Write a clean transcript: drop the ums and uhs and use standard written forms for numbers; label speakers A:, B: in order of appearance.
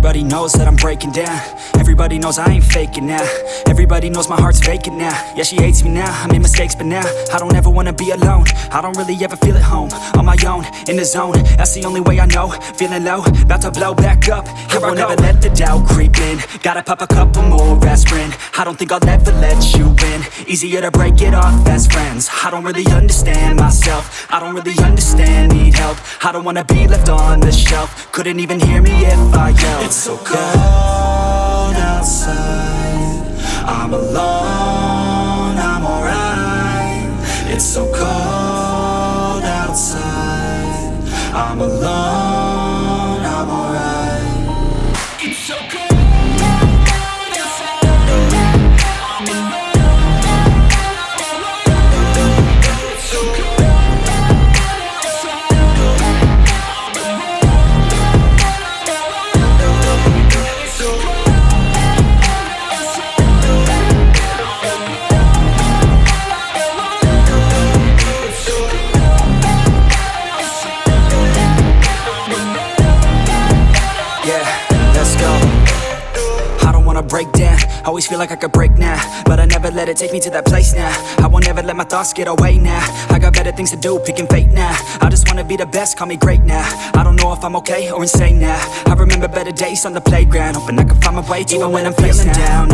A: Everybody knows that I'm breaking down. Everybody knows I ain't faking now. Everybody knows my heart's vacant now. Yeah, she hates me now, I made mistakes but now I don't ever wanna be alone. I don't really ever feel at home. On my own, in the zone, that's the only way I know. Feeling low, about to blow back up. Here I won't ever let the doubt creep in. Gotta pop a couple more aspirin. I don't think I'll ever let you in. Easier to break it off as friends. I don't really understand myself. I don't really understand, need help. I don't wanna be left on the shelf. Couldn't even hear me if I yelled. It's so cold outside, I'm alone, I'm alright. It's so cold outside, I'm alone, I'm alright. It's so cold. Break down, always feel like I could break now, but I never let it take me to that place now. I won't ever let my thoughts get away now. I got better things to do, picking fate now. I just wanna be the best, call me great now. I don't know if I'm okay or insane now. I remember better days on the playground, hoping I could find my way even when I'm feeling down.